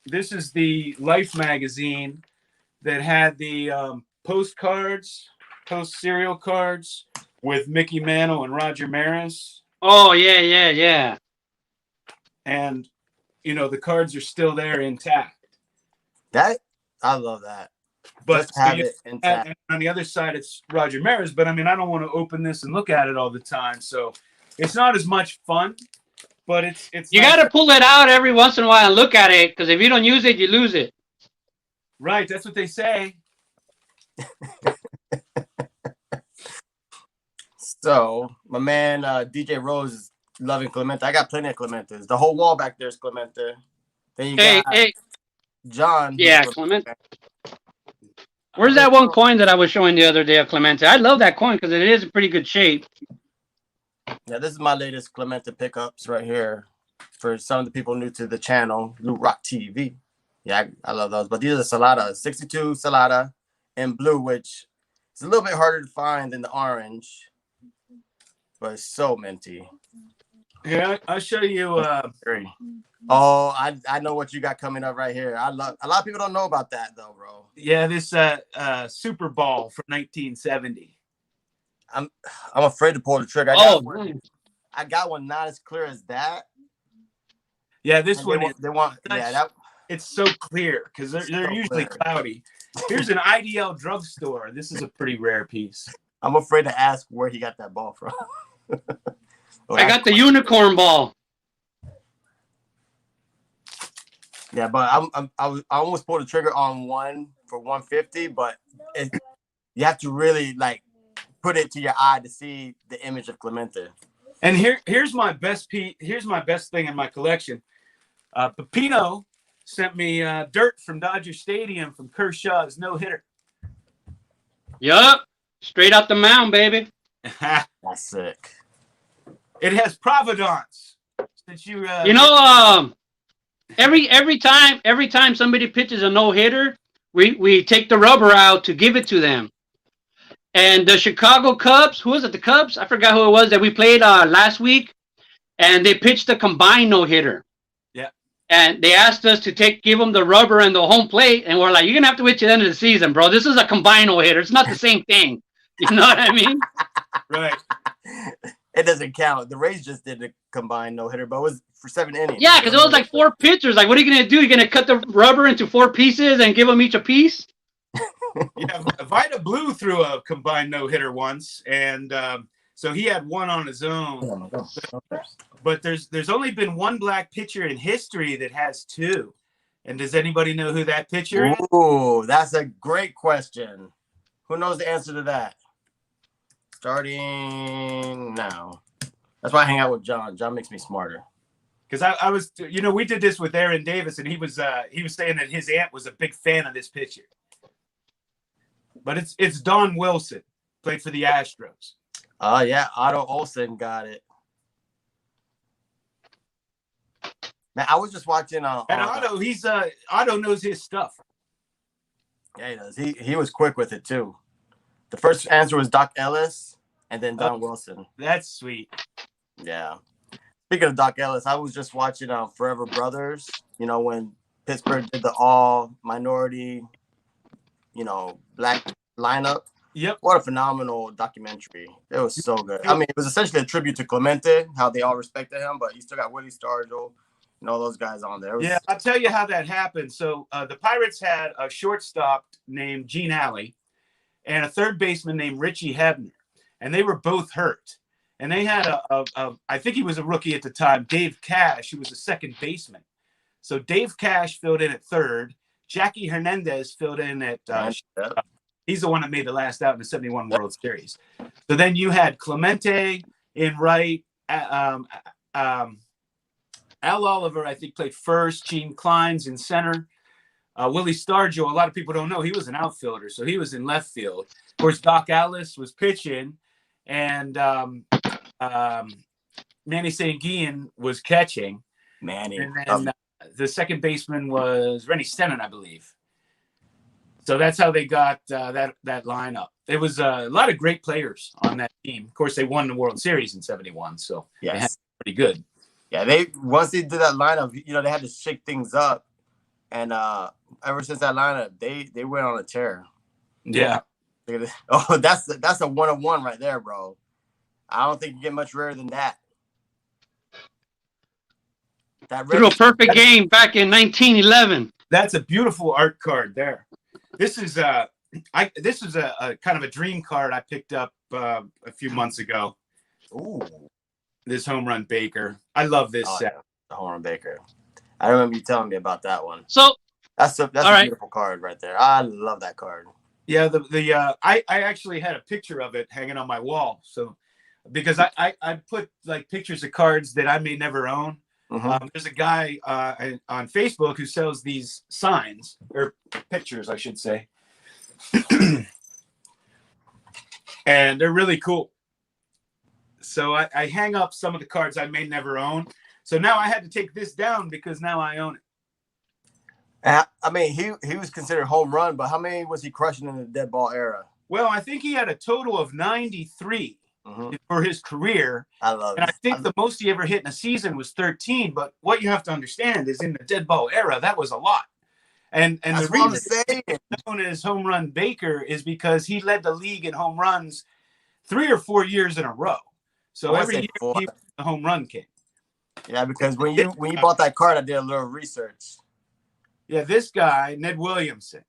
This is the Life magazine that had the postcards, post serial cards with Mickey Mantle and Roger Maris. Oh yeah. And the cards are still there intact. That I love that. But just have it intact. And on the other side, it's Roger Maris. But I mean, I don't want to open this and look at it all the time, so it's not as much fun. But it's you got to pull it out every once in a while and look at it, because if you don't use it, you lose it. Right, that's what they say. So my man DJ Rose is loving Clemente. I got plenty of Clementes. The whole wall back there is Clemente. Then you got John. Yeah, Clemente. Where's that one coin that I was showing the other day of Clemente? I love that coin because it is in pretty good shape. Yeah, this is my latest Clemente pickups right here for some of the people new to the channel, Loot Rock TV. Yeah, I love those. But these are the Salada, 62 Salada in blue, which is a little bit harder to find than the orange, but it's so minty. Yeah, I'll show you. Oh, I know what you got coming up right here. A lot of people don't know about that though, bro. Yeah, this Super Ball from 1970. I'm afraid to pull the trigger. I got one not as clear as that. Yeah, this and one it's so clear because they're so usually cloudy. Here's an IDL drugstore. This is a pretty rare piece. I'm afraid to ask where he got that ball from. I got the unicorn ball. Yeah, but I almost pulled the trigger on one for 150, but you have to really like put it to your eye to see the image of Clemente. And here's my best thing in my collection. Pepino sent me dirt from Dodger Stadium from Kershaw's no-hitter. Yup. Straight out the mound, baby. That's sick. It has provenance. Since you, You know, every time somebody pitches a no hitter, we take the rubber out to give it to them. And the Chicago Cubs, who was it? The Cubs? I forgot who it was that we played last week, and they pitched a combined no hitter. Yeah. And they asked us to give them the rubber and the home plate, and we're like, you're gonna have to wait till the end of the season, bro. This is a combined no hitter. It's not the same thing. You know what I mean? right. It doesn't count. The Rays just did a combined no hitter, but it was for 7 innings. Yeah, because it was like 4 pitchers. Like, what are you gonna do? You're gonna cut the rubber into 4 pieces and give them each a piece? Yeah, Vita Blue threw a combined no hitter once, and so he had one on his own. But there's only been one black pitcher in history that has 2. And does anybody know who that pitcher is? Ooh, that's a great question. Who knows the answer to that? Starting now. That's why I hang out with John. John makes me smarter. Because I was, we did this with Aaron Davis, and he was saying that his aunt was a big fan of this pitcher. But it's Don Wilson, played for the Astros. Oh, yeah. Otto Olsen got it. Man, I was just watching. And Otto, Otto knows his stuff. Yeah, he does. He was quick with it, too. The first answer was Doc Ellis and then Don Wilson. That's sweet. Yeah. Speaking of Doc Ellis, I was just watching Forever Brothers, when Pittsburgh did the all minority, black lineup. Yep. What a phenomenal documentary. It was so good. I mean, it was essentially a tribute to Clemente, how they all respected him, but you still got Willie Stargell and all those guys on there. Yeah, I'll tell you how that happened. So the Pirates had a shortstop named Gene Alley and a third baseman named Richie Hebner, and they were both hurt. And they had I think he was a rookie at the time, Dave Cash, who was a second baseman. So Dave Cash filled in at third. Jackie Hernandez filled in at he's the one that made the last out in the 71 World Series. So then you had Clemente in right. Al Oliver, I think, played first. Gene Klein's in center. Willie Stargell, a lot of people don't know, he was an outfielder, so he was in left field. Of course, Doc Ellis was pitching, and Manny St. Gian was catching. Manny. And then the second baseman was Rennie Stennon, I believe. So that's how they got that lineup. It was a lot of great players on that team. Of course, they won the World Series in '71, so they had pretty good. Yeah, once they did that lineup, they had to shake things up, and ever since that lineup, they went on a tear. Yeah. Oh, that's a 1-on-1 right there, bro. I don't think you get much rarer than that. Threw a perfect game back in 1911. That's a beautiful art card there. This is a kind of a dream card I picked up a few months ago. Ooh, this home run Baker. I love this set. Yeah, the home run Baker. I remember you telling me about that one. So that's a beautiful card right there. I love that card. Yeah, I actually had a picture of it hanging on my wall. So because I put like pictures of cards that I may never own. Mm-hmm. There's a guy on Facebook who sells these signs or pictures, I should say. And they're really cool. So I hang up some of the cards I may never own. So now I had to take this down because now I own it. I mean, he was considered home run, but how many was he crushing in the dead ball era? Well, I think he had a total of 93 for his career. I love it. And I think the most he ever hit in a season was 13. But what you have to understand is in the dead ball era, that was a lot. And the reason he's known as Home Run Baker is because he led the league in home runs 3 or 4 years in a row. So every year he was the home run king. Yeah, because when you bought that card, I did a little research. Yeah, this guy, Ned Williamson.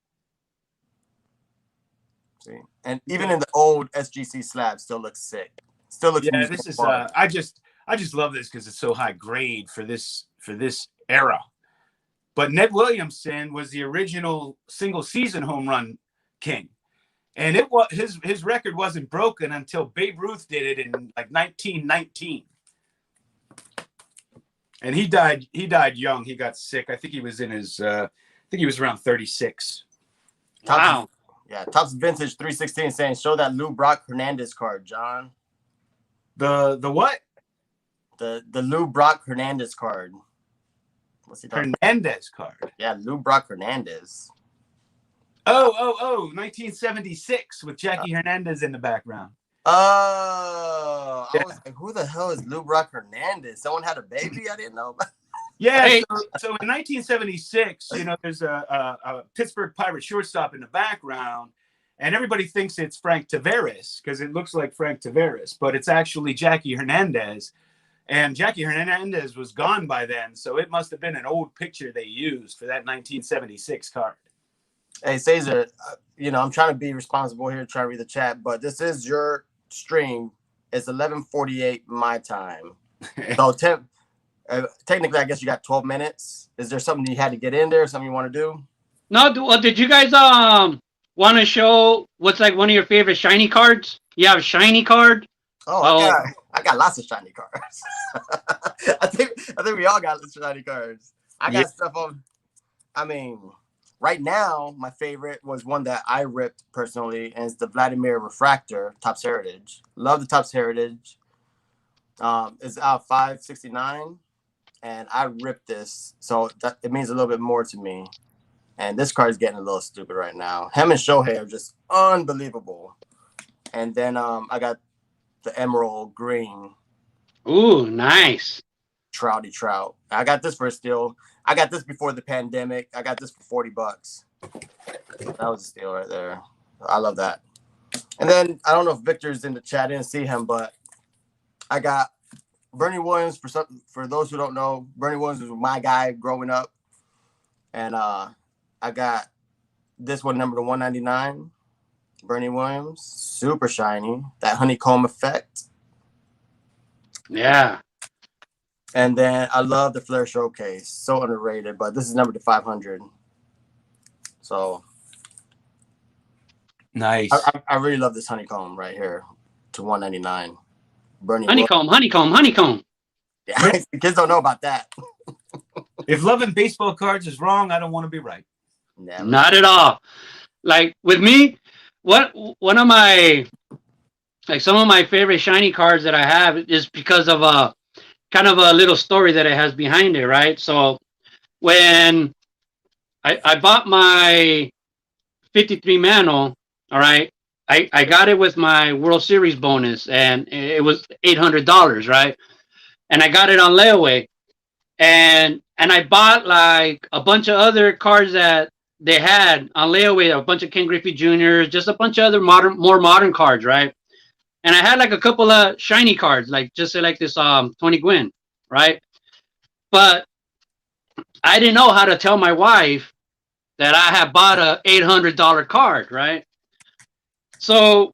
See, and even in the old SGC slab, still looks sick. Still looks. Yeah, this is. I just love this because it's so high grade for this era. But Ned Williamson was the original single season home run king, and it was his record wasn't broken until Babe Ruth did it in like 1919. And he died young. He got sick. I think he was in his. I think he was around 36. Wow. Yeah, Topps Vintage 316 saying, show that Lou Brock Hernandez card, John. The what? The Lou Brock Hernandez card. What's he talking? Hernandez card. Yeah, Lou Brock Hernandez. Oh, 1976 with Jackie Hernandez in the background. Oh, Yeah. I was like, who the hell is Lou Brock Hernandez? Someone had a baby? I didn't know. Yeah, Hey. so in 1976, you know, there's a Pittsburgh Pirate shortstop in the background, and everybody thinks it's Frank Tavares because it looks like Frank Tavares, but it's actually Jackie Hernandez. And Jackie Hernandez was gone by then, so it must have been an old picture they used for that 1976 card. Hey, Caesar, you know, I'm trying to be responsible here, trying to read the chat, but this is your stream. It's 11:48 my time. So technically, I guess you got 12 minutes. Is there something you had to get in there, something you want to do? No, did you guys want to show what's like one of your favorite shiny cards? You have a shiny card? Oh, I got lots of shiny cards. I think we all got shiny cards. I got stuff on. I mean, right now, my favorite was one that I ripped personally, and it's the Vladimir Refractor Topps Heritage. Love the Topps Heritage. It's out 569, and I ripped this, so it means a little bit more to me. And this card is getting a little stupid right now. Him and Shohei are just unbelievable. And then I got the Emerald Green. Ooh, nice. Trouty Trout. I got this for a steal. I got this before the pandemic. I got this for $40. That was a steal right there. I love that. And then I don't know if Victor's in the chat. I didn't see him, but I got Bernie Williams. For those who don't know, Bernie Williams was my guy growing up. And I got this one number to 199. Bernie Williams, super shiny. That honeycomb effect. Yeah. And then I love the Flair Showcase. So underrated, but this is number to 500. So Nice. I really love this honeycomb right here to 199. Bernie Honeycomb. Yeah, the kids don't know about that. If loving baseball cards is wrong, I don't want to be right. Never. Not at all. Like with me, one of my, like some of my favorite shiny cards that I have is because of a kind of a little story that it has behind it, right? So when I bought my 53 Mano, all right, I got it with my World Series bonus, and it was $800, right? And I got it on layaway, and I bought like a bunch of other cards that they had on layaway, a bunch of Ken Griffey Jr.'s, just a bunch of other more modern cards, right? And I had like a couple of shiny cards, like just like this Tony Gwynn, right? But I didn't know how to tell my wife that I had bought a $800 card, right? So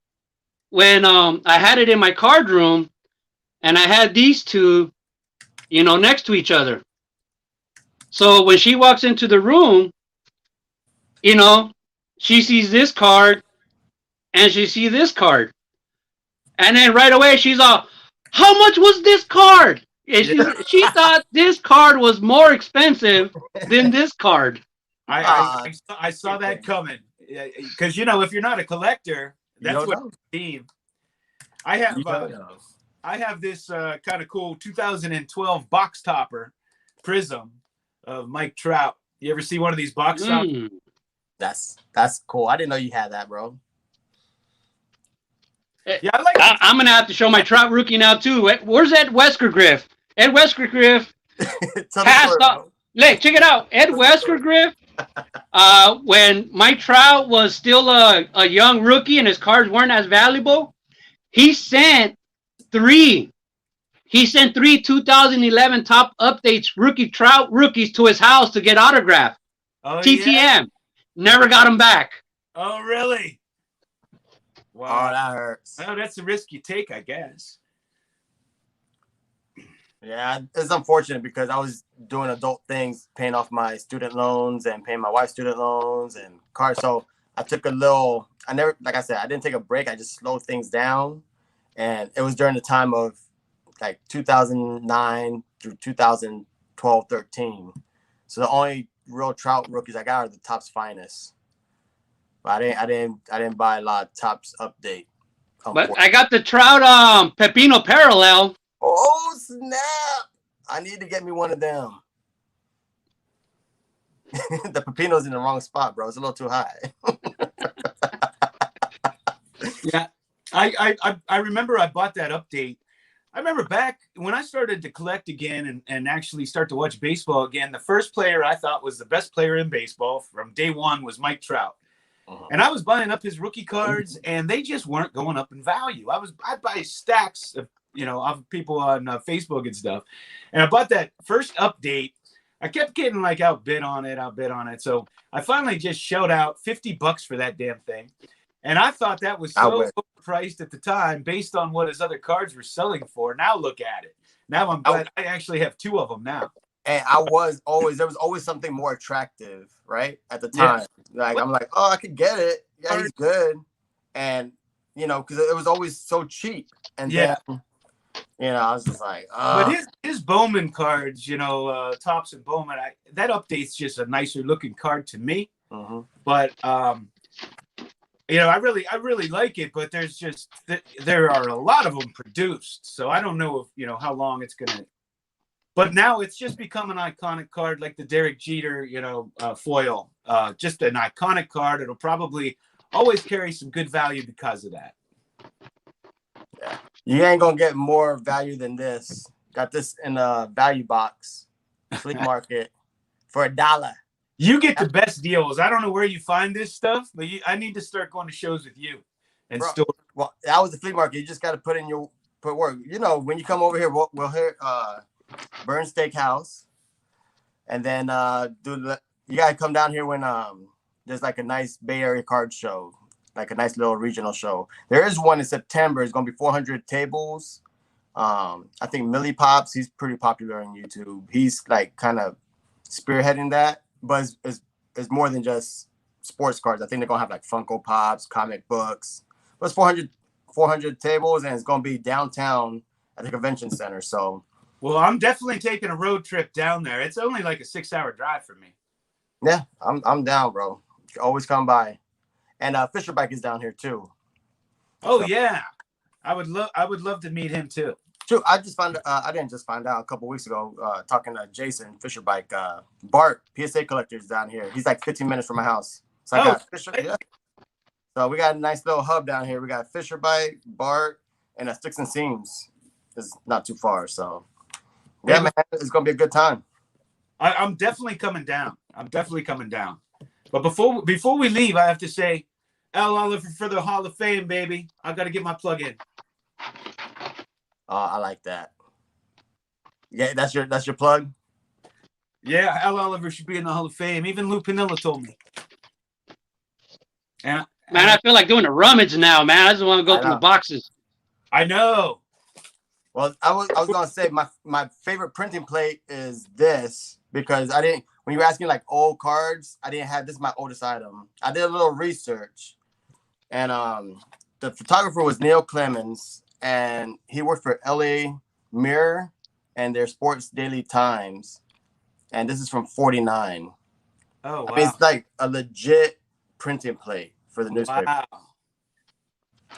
when I had it in my card room, and I had these two, you know, next to each other. So when she walks into the room, you know, she sees this card and she sees this card. And then right away she's all, how much was this card? And she thought this card was more expensive than this card. I saw that coming. Because, you know, if you're not a collector, that's what Steve. I have this kind of cool 2012 box topper prism of Mike Trout. You ever see one of these box toppers? That's cool. I didn't know you had that, bro. Yeah, I like it. I'm gonna have to show my Trout rookie now too. Where's Ed Weskergriff? Ed Weskergriff passed up. Look, check it out. Ed Weskergriff. When Mike Trout was still a young rookie and his cards weren't as valuable, he sent three 2011 top updates rookie Trout rookies to his house to get autographed. Oh, TTM. yeah? Never got him back. Oh, really? Wow. Oh, that hurts. Oh, that's a risk you take, I guess. Yeah, it's unfortunate because I was doing adult things, paying off my student loans and paying my wife's student loans and cars. So I took like I said, I didn't take a break. I just slowed things down. And it was during the time of like 2009 through 2012, 13. So the only real Trout rookies I got are the Topps Finest. But I didn't buy a lot of Topps update. But I got the Trout Pepino parallel. Oh snap! I need to get me one of them. The Pepino's in the wrong spot, bro. It's a little too high. Yeah, I remember I bought that update. I remember back when I started to collect again and actually start to watch baseball again, the first player I thought was the best player in baseball from day one was Mike Trout. And I was buying up his rookie cards, and they just weren't going up in value. I'd buy stacks of of people on Facebook and stuff, and I bought that first update. I kept getting like outbid on it. So I finally just shelled out $50 for that damn thing, and I thought that was so overpriced at the time based on what his other cards were selling for. Now look at it. Now I'm glad I actually have 2 of them now. And there was always something more attractive, right? At the time. Yeah. Like, I'm like, oh, I could get it. Yeah, he's good. And, because it was always so cheap. And then, I was just like, But his Bowman cards, Topps and Bowman, that update's just a nicer looking card to me. Mm-hmm. But, I really like it, but there are a lot of them produced. So I don't know if, how long it's going to. But now it's just become an iconic card like the Derek Jeter, foil. Just an iconic card. It'll probably always carry some good value because of that. Yeah. You ain't going to get more value than this. Got this in a value box, flea market, for $1. You get the best deals. I don't know where you find this stuff, but I need to start going to shows with you and store. Well, that was the flea market. You just got to put work. When you come over here, we'll hear Burn Steakhouse, and then you gotta come down here when there's like a nice Bay Area card show, like a nice little regional show. There is one in September. It's gonna be 400 tables. I think Millie Pops, he's pretty popular on YouTube. He's like kind of spearheading that, but it's more than just sports cards. I think they're gonna have like Funko Pops, comic books. But it's 400 tables, and it's gonna be downtown at the convention center. So. Well, I'm definitely taking a road trip down there. It's only like a 6-hour drive for me. Yeah, I'm down, bro. You can always come by. And Fisher Bike is down here too. Oh so. Yeah, I would love to meet him too. True. I didn't just find out a couple weeks ago talking to Jason Fisher Bike. Bart, PSA collectors down here. He's like 15 minutes from my house. So I got Fisher. Yeah. So we got a nice little hub down here. We got Fisher Bike, Bart, and Sticks and Seams. It's not too far, so. Yeah, man, it's gonna be a good time. I'm definitely coming down. But before we leave, I have to say, Al Oliver for the Hall of Fame, baby. I got to get my plug in. I like that. Yeah, that's your plug. Yeah, Al Oliver should be in the Hall of Fame. Even Lou Piniella told me. Man, I feel like doing a rummage now, man. I just want to go through the boxes. I know. Well, I was gonna say my favorite printing plate is this because when you were asking like old cards, I didn't have this is my oldest item. I did a little research, and the photographer was Neil Clemens, and he worked for LA Mirror and their Sports Daily Times, and this is from '49. Oh, wow. I mean, it's like a legit printing plate for the newspaper. Wow.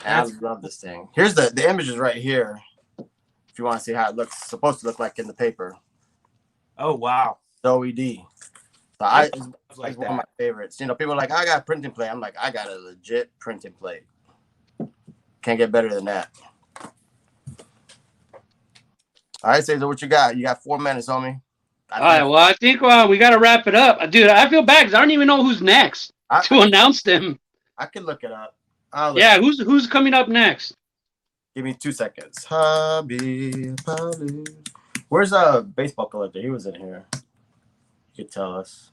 I love this thing. Here's the images right here. If you want to see how it looks, it's supposed to look like in the paper. Oh, wow. OED. So it's one of my favorites. People are like, I got a printing plate. I'm like, I got a legit printing plate. Can't get better than that. All right, Cesar, what you got? You got 4 minutes, homie. All right, well, I think we got to wrap it up. Dude, I feel bad because I don't even know who's next to announce them. I can look it up. Who's coming up next? Give me 2 seconds. HobbyPalooza. Where's a baseball collector? He was in here. You could tell us.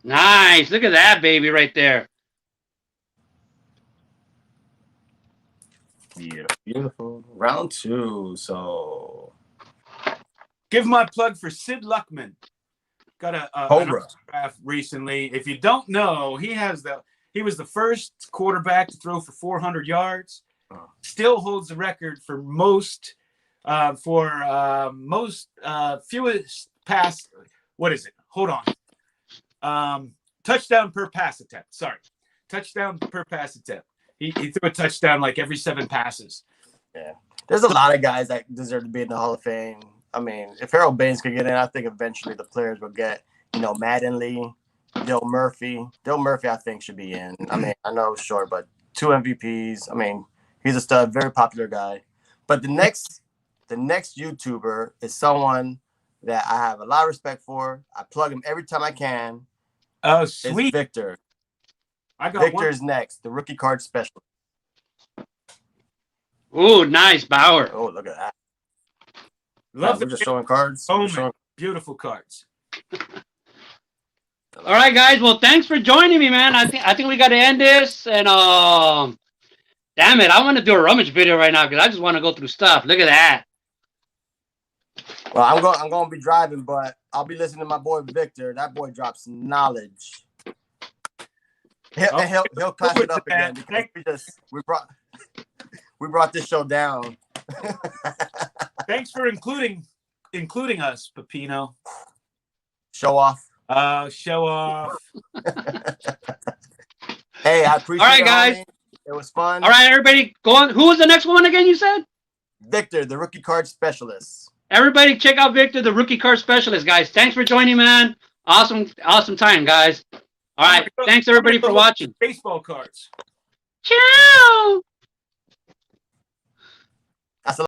Nice. Look at that baby right there. Beautiful. Round 2. So give my plug for Sid Luckman. Got an autograph recently. If you don't know, he was the first quarterback to throw for 400 yards. Still holds the record for most fewest pass. What is it? Hold on. Touchdown per pass attempt. Sorry. touchdown per pass attempt. He threw a touchdown like every 7 passes. Yeah. There's a lot of guys that deserve to be in the Hall of Fame. I mean, if Harold Baines could get in, I think eventually the players will get, Madden Lee, Dale Murphy. Dale Murphy, I think, should be in. I mean, I know it's short, but 2 MVPs. I mean, he's a stud, very popular guy. But the next YouTuber is someone that I have a lot of respect for. I plug him every time I can. Oh, sweet. It's Victor. Victor's next, the rookie card special. Ooh, nice, Bauer. Oh, look at that. Love we're just showing cards. Beautiful cards. All right, guys. Well, thanks for joining me, man. I think we got to end this. And damn it, I want to do a rummage video right now because I just want to go through stuff. Look at that. Well, I'm going to be driving, but I'll be listening to my boy Victor. That boy drops knowledge. He'll class it up again because we brought this show down. Thanks for including us, Pepino. Show off. Show off. Hey, I appreciate it. All right, guys. Homie. It was fun. All right, everybody, go on. Who was the next one again, you said? Victor, the rookie card specialist. Everybody check out Victor, the rookie card specialist, guys. Thanks for joining, man. Awesome time, guys. All right. Thanks, everybody, for watching. Baseball cards. Ciao.